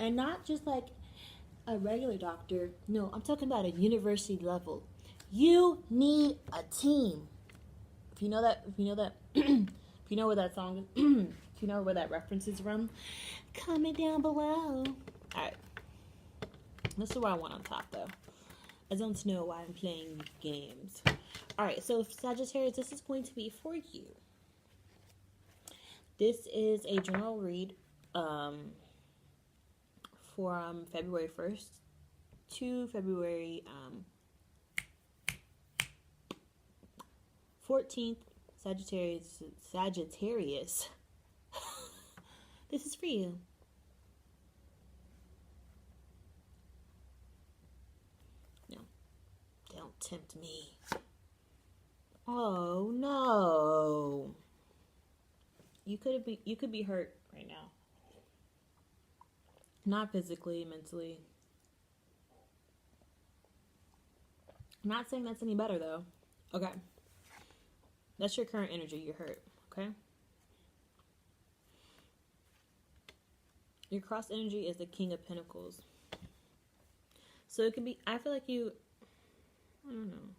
And not just like a regular doctor. No, I'm talking about a university level. You need a team. If you know that, if you know that, if you know where that song, if you know where that reference is from, comment down below. All right, this is what I want on top though. I don't know why I'm playing games. All right, so Sagittarius, this is going to be for you. This is a general read from February 1st to February 14th. Sagittarius. This is for you. No, don't tempt me. Oh no. You could be hurt right now. Not physically, mentally. I'm not saying that's any better though. Okay. That's your current energy. You're hurt. Okay. Your cross energy is the King of Pentacles. So it could be, I feel like I don't know.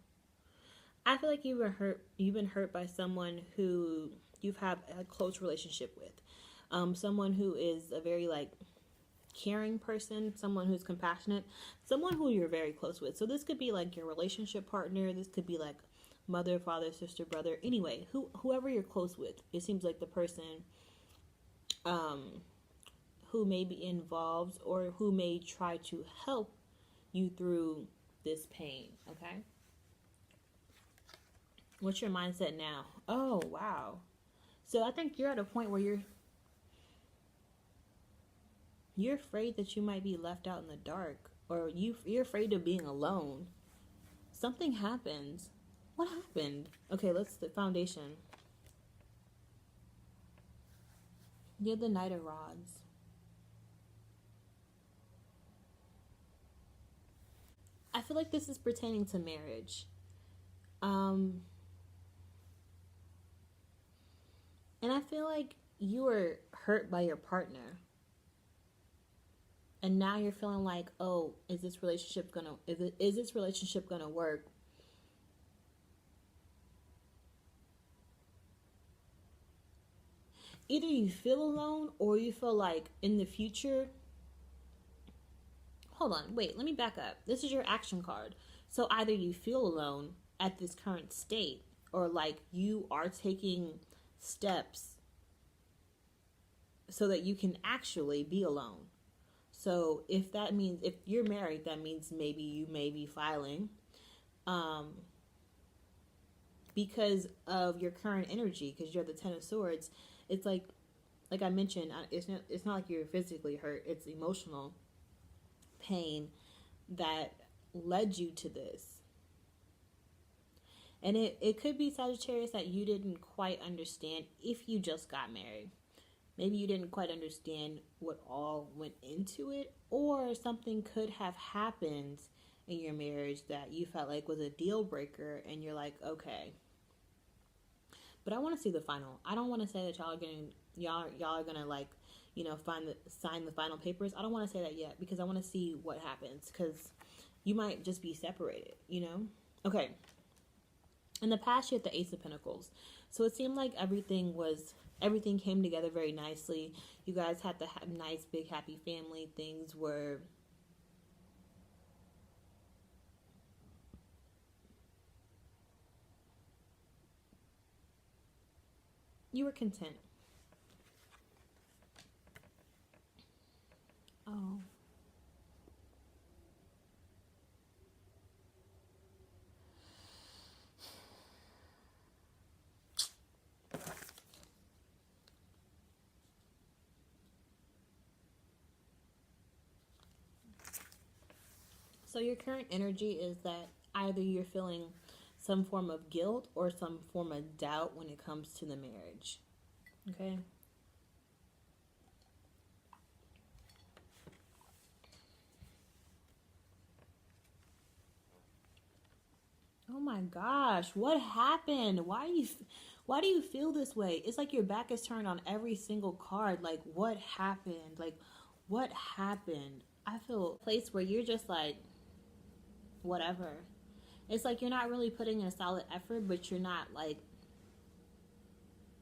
I feel like you've been hurt by someone who you've had a close relationship with. Someone who is a very like caring person, someone who's compassionate, someone who you're very close with. So this could be like your relationship partner. This could be like mother, father, sister, brother. Anyway, whoever you're close with. It seems like the person who may be involved or who may try to help you through this pain, okay? What's your mindset now? Oh, wow. So I think you're at a point where you're afraid that you might be left out in the dark, or you're afraid of being alone. Something happens. What happened? Okay, the foundation. You're the Knight of Rods. I feel like this is pertaining to marriage. And I feel like you were hurt by your partner. And now you're feeling like, oh, is this relationship gonna work? Either you feel alone or you feel like in the future. Hold on, wait, let me back up. This is your action card. So either you feel alone at this current state, or like you are taking steps so that you can actually be alone. So if you're married, that means maybe you may be filing because of your current energy, because you're the Ten of Swords. It's like I mentioned, it's not like you're physically hurt. It's emotional pain that led you to this. And it could be, Sagittarius, that you didn't quite understand if you just got married. Maybe you didn't quite understand what all went into it, or something could have happened in your marriage that you felt like was a deal breaker, and you're like, okay. But I want to see the final. I don't want to say that y'all are gonna like, sign the final papers. I don't want to say that yet, because I want to see what happens, because you might just be separated, Okay. In the past, you had the Ace of Pentacles. So it seemed like everything came together very nicely. You guys had the nice, big, happy family. Things were you were content. Oh. So your current energy is that either you're feeling some form of guilt or some form of doubt when it comes to the marriage. Okay? Oh my gosh, what happened? Why do you feel this way? It's like your back is turned on every single card. Like, what happened? Like, What happened? I feel a place where you're just like, whatever. It's like you're not really putting in a solid effort, but you're not like,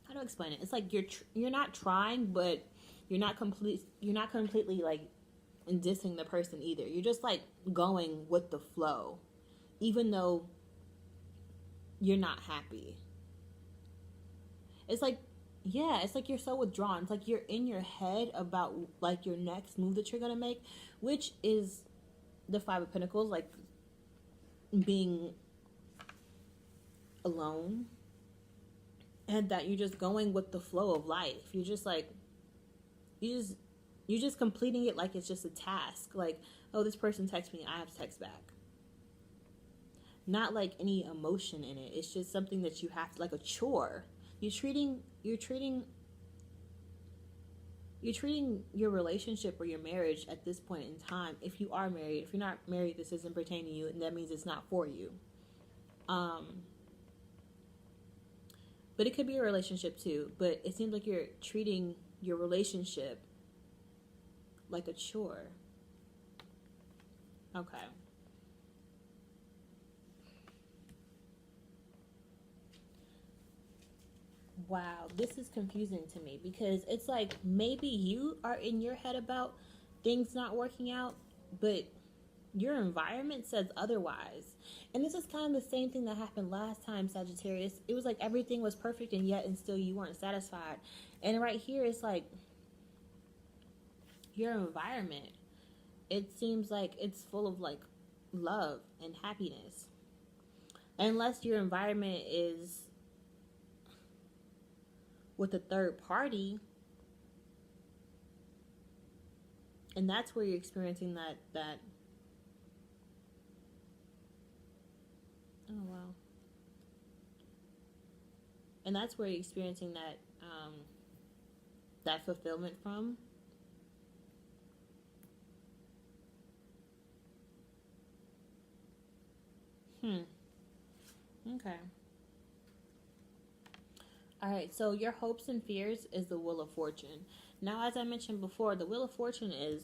how to explain it? It's like you're not trying, but you're not completely like dissing the person either. You're just like going with the flow, even though you're not happy. It's like, yeah, it's like you're so withdrawn. It's like you're in your head about like your next move that you're gonna make, which is the Five of Pentacles, like being alone, and that you're just going with the flow of life. You're just like, you're just completing it like it's just a task. Like, oh, this person texts me, I have to text back. Not like any emotion in it. It's just something that you have to, like a chore. You're treating your relationship or your marriage at this point in time. If you are married, if you're not married, this doesn't pertain to you, and that means it's not for you. But it could be a relationship too. But it seems like you're treating your relationship like a chore. Okay. Wow, this is confusing to me because it's like maybe you are in your head about things not working out, but your environment says otherwise. And this is kind of the same thing that happened last time, Sagittarius. It was like everything was perfect and yet and still you weren't satisfied. And right here it's like your environment. It seems like it's full of like love and happiness. Unless your environment is with a third party, and that's where you're experiencing that oh wow, and that's where you're experiencing that fulfillment from. Okay. All right, so your hopes and fears is the Wheel of Fortune. Now, as I mentioned before, the Wheel of Fortune is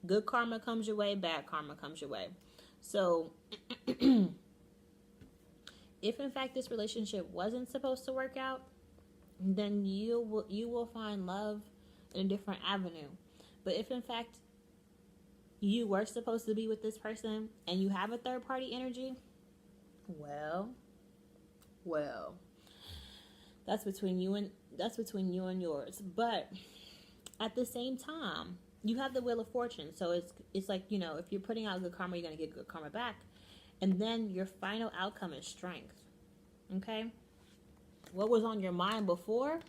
good karma comes your way, bad karma comes your way. So, if in fact this relationship wasn't supposed to work out, then you will find love in a different avenue. But if in fact you were supposed to be with this person and you have a third party energy, well, that's between you and yours. But at the same time, you have the Wheel of Fortune. So it's like, you know, if you're putting out good karma, you're going to get good karma back. And then your final outcome is strength. Okay? What was on your mind before?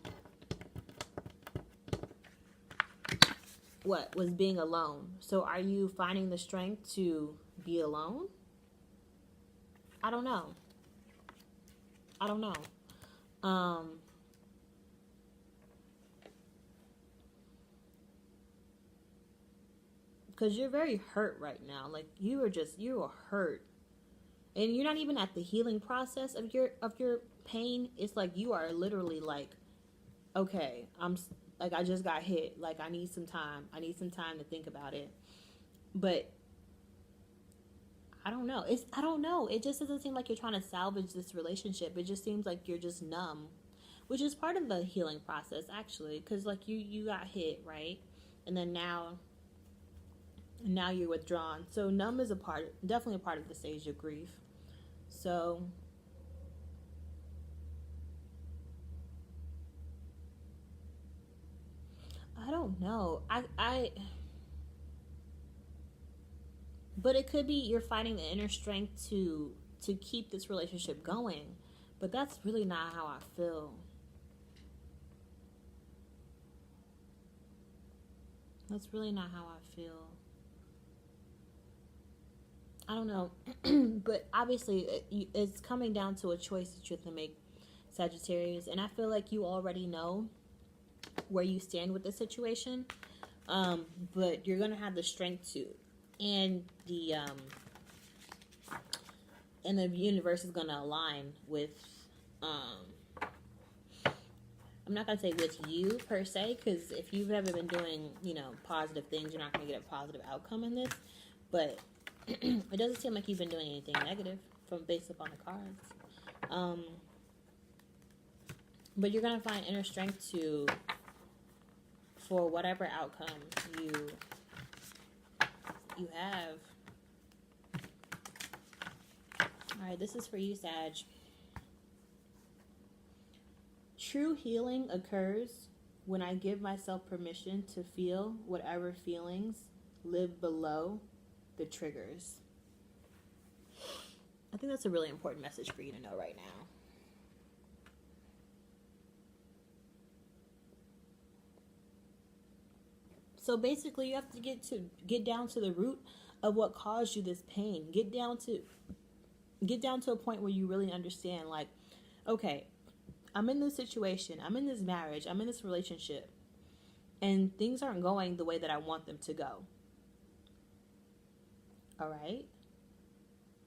What was being alone? So are you finding the strength to be alone? I don't know. Because you're very hurt right now. Like you are hurt, and you're not even at the healing process of your pain. It's like you are literally like, okay, like I just got hit. Like I need some time. I need some time to think about it. But I don't know. I don't know. It just doesn't seem like you're trying to salvage this relationship. It just seems like you're just numb, which is part of the healing process actually, because like you got hit, right? And then now you're withdrawn. So numb is definitely a part of the stage of grief. So I don't know. But it could be you're finding the inner strength to keep this relationship going. But that's really not how I feel. That's really not how I feel. I don't know. But obviously it's coming down to a choice that you have to make, Sagittarius. And I feel like you already know where you stand with the situation. But you're going to have the strength to. And the universe is going to align with I'm not going to say with you per se, because if you've ever been doing, positive things, you're not going to get a positive outcome in this. But it doesn't seem like you've been doing anything negative from based upon the cards. But you're going to find inner strength for whatever outcome you have. All right, this is for you, Sag. True healing occurs when I give myself permission to feel whatever feelings live below the triggers. I think that's a really important message for you to know right now. So basically, you have to get down to the root of what caused you this pain. Get down to a point where you really understand, like, okay, I'm in this situation, I'm in this marriage, I'm in this relationship, and things aren't going the way that I want them to go. All right?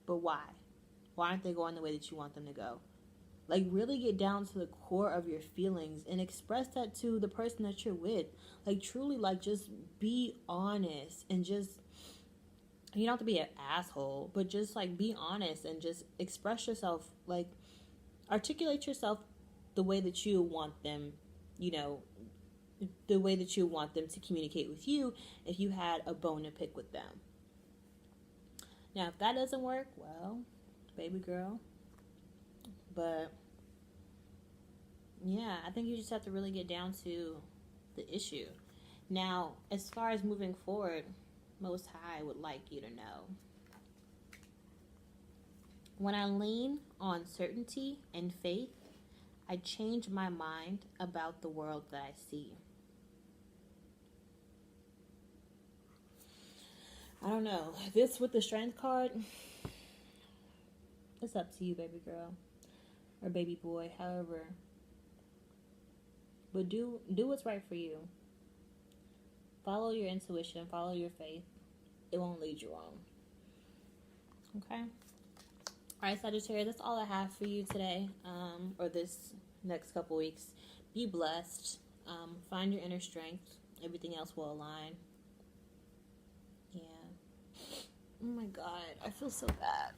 But why? Why aren't they going the way that you want them to go? Like, really get down to the core of your feelings and express that to the person that you're with. Like, truly, like, just be honest and just, you don't have to be an asshole, but just, like, be honest and just express yourself, like, articulate yourself the way that you want them, the way that you want them to communicate with you if you had a bone to pick with them. Now, if that doesn't work, well, baby girl. But, yeah, I think you just have to really get down to the issue. Now, as far as moving forward, Most High would like you to know. When I lean on certainty and faith, I change my mind about the world that I see. I don't know. This with the Strength card, it's up to you, baby girl. Or baby boy, however. But do what's right for you. Follow your intuition. Follow your faith. It won't lead you wrong. Okay? Alright, Sagittarius, that's all I have for you today. Or this next couple weeks. Be blessed. Find your inner strength. Everything else will align. Yeah. Oh my God. I feel so bad.